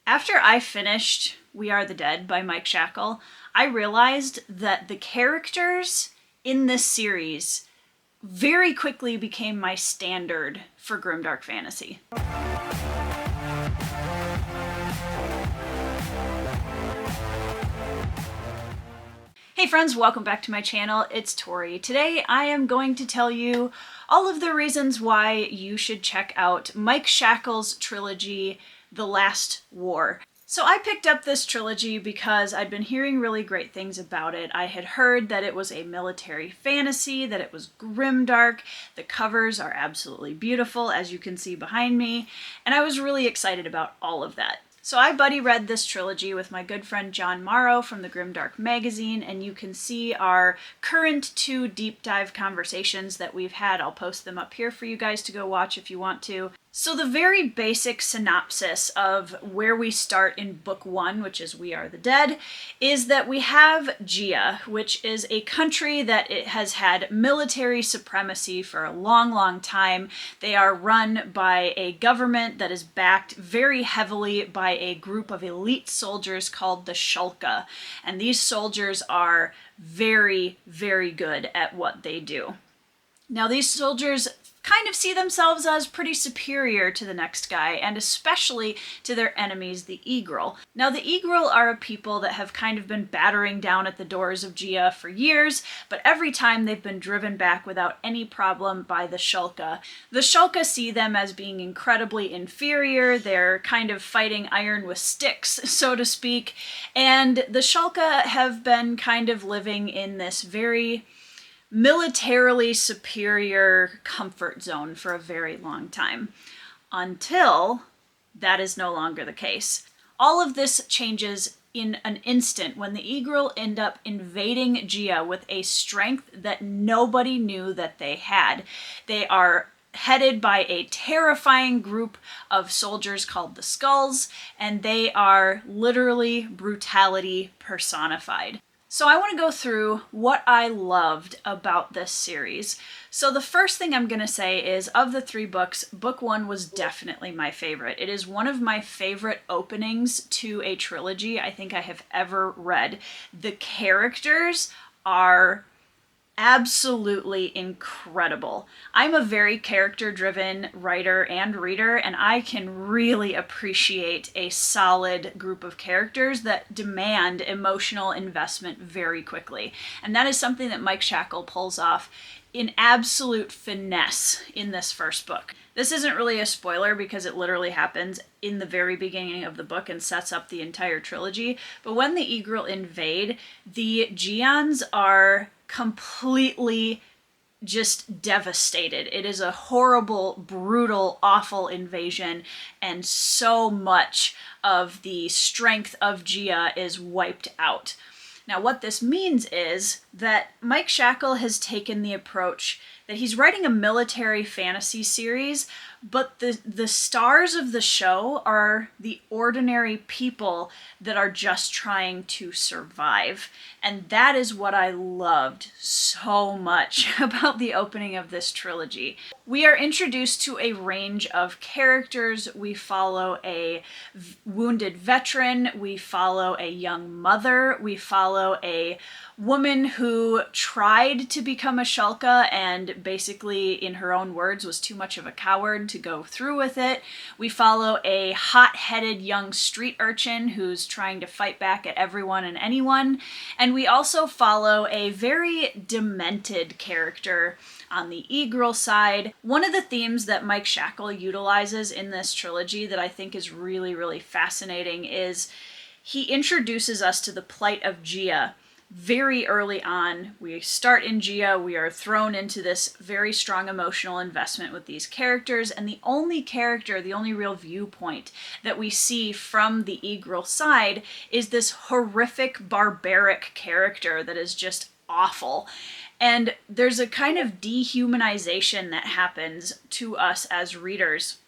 After I finished We Are the Dead by Mike Shackle, I realized that the characters in this series very quickly became my standard for grimdark fantasy. Hey friends, welcome back to my channel. It's Tori. Today I am going to tell you all of the reasons why you should check out Mike Shackle's trilogy, The Last War. So I picked up this trilogy because I'd been hearing really great things about it. I had heard that it was a military fantasy, that it was grimdark. The covers are absolutely beautiful, as you can see behind me, and I was really excited about all of that. So I buddy read this trilogy with my good friend John Morrow from the Grimdark magazine, and you can see our current 2 deep dive conversations that we've had. I'll post them up here for you guys to go watch if you want to. So the very basic synopsis of where we start in book 1, which is We Are the Dead, is that we have Gia, which is a country that it has had military supremacy for a long, long time. They are run by a government that is backed very heavily by a group of elite soldiers called the Shulka. And these soldiers are very, very good at what they do. Now, these soldiers kind of see themselves as pretty superior to the next guy, and especially to their enemies, the Eagril. Now, the Eagril are a people that have kind of been battering down at the doors of Gia for years, but every time they've been driven back without any problem by the Shulka. The Shulka see them as being incredibly inferior. They're kind of fighting iron with sticks, so to speak, and the Shulka have been kind of living in this very militarily superior comfort zone for a very long time, until that is no longer the case. All of this changes in an instant when the Eagril end up invading Gia with a strength that nobody knew that they had. They are headed by a terrifying group of soldiers called the Skulls, and they are literally brutality personified. So I want to go through what I loved about this series. So the first thing I'm going to say is, of the 3 books, book 1 was definitely my favorite. It is one of my favorite openings to a trilogy I think I have ever read. The characters are absolutely incredible. I'm a very character-driven writer and reader, and I can really appreciate a solid group of characters that demand emotional investment very quickly. And that is something that Mike Shackle pulls off in absolute finesse in this first book. This isn't really a spoiler because it literally happens in the very beginning of the book and sets up the entire trilogy. But when the Eagril invade, the Gians are completely just devastated. It is a horrible, brutal, awful invasion, and so much of the strength of Gia is wiped out. Now, what this means is that Mike Shackle has taken the approach that he's writing a military fantasy series, but the stars of the show are the ordinary people that are just trying to survive. And that is what I loved so much about the opening of this trilogy. We are introduced to a range of characters. We follow a wounded veteran, we follow a young mother, we follow a woman who tried to become a Shulka and basically, in her own words, was too much of a coward to go through with it. We follow a hot-headed young street urchin who's trying to fight back at everyone and anyone. And we also follow a very demented character on the Eagril side. One of the themes that Mike Shackle utilizes in this trilogy that I think is really, really fascinating is he introduces us to the plight of Gia very early on. We start in Gia, we are thrown into this very strong emotional investment with these characters, and the only character, the only real viewpoint that we see from the Eagril side is this horrific, barbaric character that is just awful. And there's a kind of dehumanization that happens to us as readers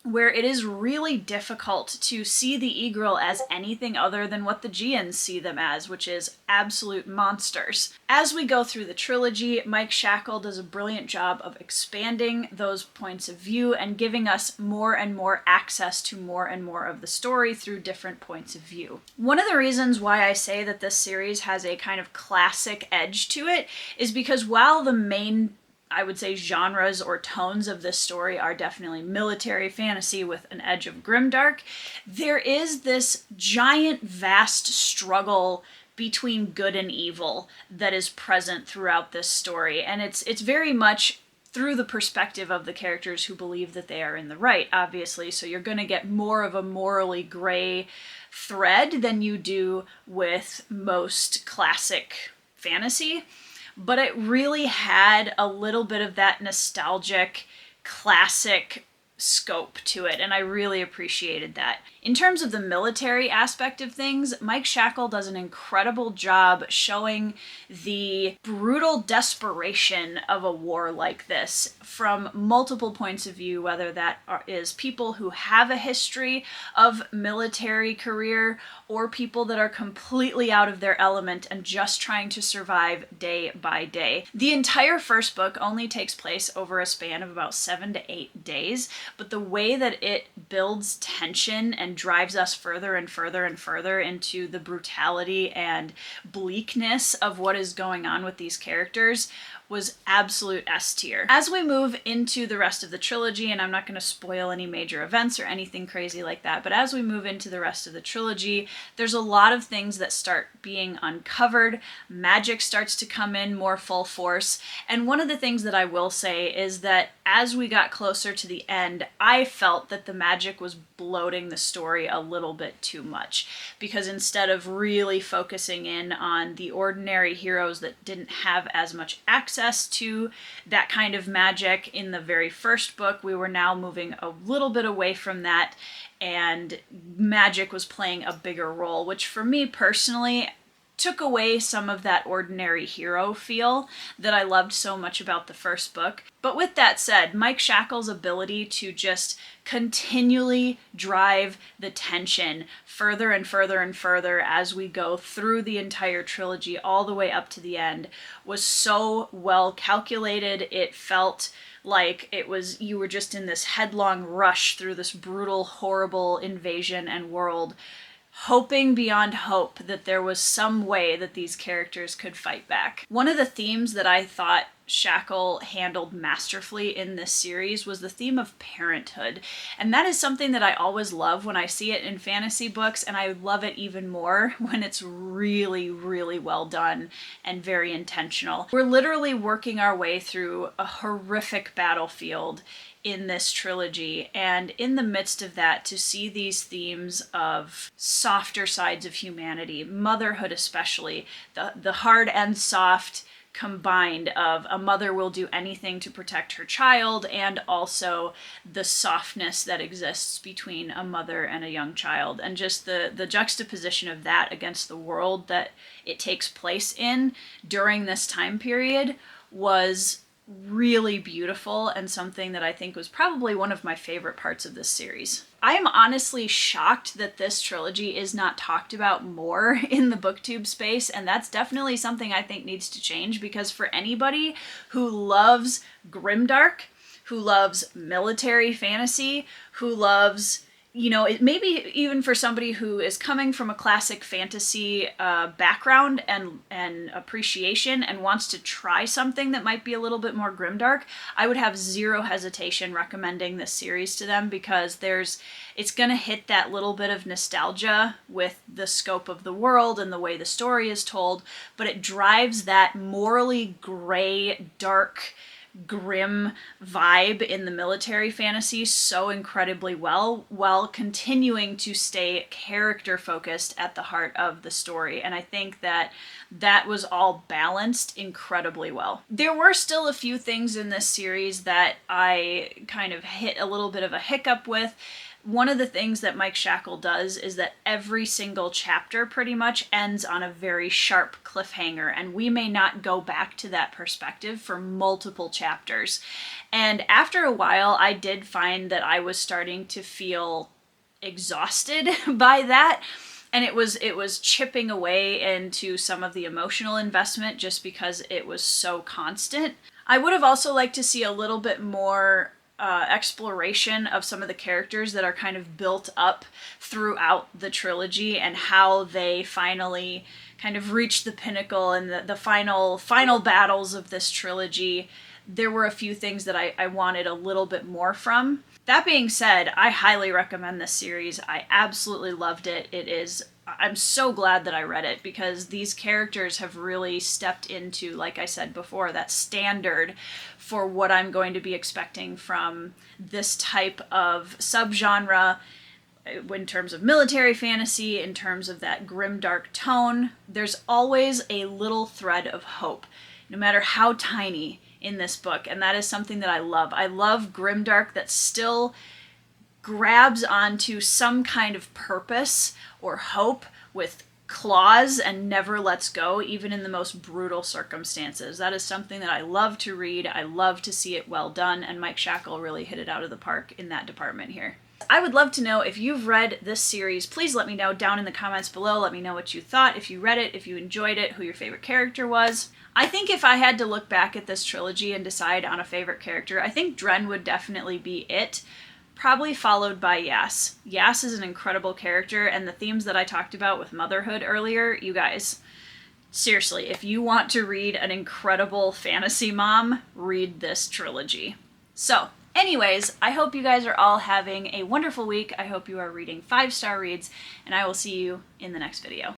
where it is really difficult to see the E-Girl as anything other than what the Gians see them as, which is absolute monsters. As we go through the trilogy, Mike Shackle does a brilliant job of expanding those points of view and giving us more and more access to more and more of the story through different points of view. One of the reasons why I say that this series has a kind of classic edge to it is because while the main, I would say, genres or tones of this story are definitely military fantasy with an edge of grimdark, there is this giant, vast struggle between good and evil that is present throughout this story. And it's very much through the perspective of the characters who believe that they are in the right, obviously. So you're going to get more of a morally gray thread than you do with most classic fantasy. But it really had a little bit of that nostalgic, classic scope to it, and I really appreciated that. In terms of the military aspect of things, Mike Shackle does an incredible job showing the brutal desperation of a war like this from multiple points of view, whether that is people who have a history of military career or people that are completely out of their element and just trying to survive day by day. The entire first book only takes place over a span of about 7 to 8 days, but the way that it builds tension and drives us further and further and further into the brutality and bleakness of what is going on with these characters was absolute S tier. As we move into the rest of the trilogy, and I'm not going to spoil any major events or anything crazy like that, but as we move into the rest of the trilogy, there's a lot of things that start being uncovered. Magic starts to come in more full force. And one of the things that I will say is that as we got closer to the end, I felt that the magic was bloating the story a little bit too much, because instead of really focusing in on the ordinary heroes that didn't have as much access to that kind of magic in the very first book, we were now moving a little bit away from that, and magic was playing a bigger role, which for me personally took away some of that ordinary hero feel that I loved so much about the first book. But with that said, Mike Shackle's ability to just continually drive the tension further and further and further as we go through the entire trilogy all the way up to the end was so well calculated. It felt like you were just in this headlong rush through this brutal, horrible invasion and world, hoping beyond hope that there was some way that these characters could fight back. One of the themes that I thought Shackle handled masterfully in this series was the theme of parenthood. And that is something that I always love when I see it in fantasy books, and I love it even more when it's really, really well done and very intentional. We're literally working our way through a horrific battlefield in this trilogy, and in the midst of that, to see these themes of softer sides of humanity, motherhood especially, the hard and soft combined of a mother will do anything to protect her child, and also the softness that exists between a mother and a young child, and just the juxtaposition of that against the world that it takes place in during this time period was really beautiful, and something that I think was probably one of my favorite parts of this series. I am honestly shocked that this trilogy is not talked about more in the booktube space, and that's definitely something I think needs to change, because for anybody who loves grimdark, who loves military fantasy, who loves, maybe even for somebody who is coming from a classic fantasy background and appreciation and wants to try something that might be a little bit more grimdark, I would have zero hesitation recommending this series to them, because it's going to hit that little bit of nostalgia with the scope of the world and the way the story is told, but it drives that morally gray, dark, grim vibe in the military fantasy so incredibly well, while continuing to stay character focused at the heart of the story. And I think that was all balanced incredibly well. There were still a few things in this series that I kind of hit a little bit of a hiccup with. One of the things that Mike Shackle does is that every single chapter pretty much ends on a very sharp cliffhanger, and we may not go back to that perspective for multiple chapters. And after a while, I did find that I was starting to feel exhausted by that. And it was chipping away into some of the emotional investment just because it was so constant. I would have also liked to see a little bit more exploration of some of the characters that are kind of built up throughout the trilogy and how they finally kind of reach the pinnacle and the final battles of this trilogy. There were a few things that I wanted a little bit more from. That being said, I highly recommend this series. I absolutely loved it. I'm so glad that I read it because these characters have really stepped into, like I said before, that standard for what I'm going to be expecting from this type of subgenre in terms of military fantasy, in terms of that grimdark tone. There's always a little thread of hope, no matter how tiny, in this book, and that is something that I love. I love grimdark that still grabs onto some kind of purpose or hope with claws and never lets go, even in the most brutal circumstances. That is something that I love to read. I love to see it well done, and Mike Shackle really hit it out of the park in that department here. I would love to know if you've read this series. Please let me know down in the comments below. Let me know what you thought, if you read it, if you enjoyed it, who your favorite character was. I think if I had to look back at this trilogy and decide on a favorite character, I think Dren would definitely be it, probably followed by Yas. Yas is an incredible character, and the themes that I talked about with motherhood earlier, you guys, seriously, if you want to read an incredible fantasy mom, read this trilogy. So, anyways, I hope you guys are all having a wonderful week. I hope you are reading 5-star reads, and I will see you in the next video.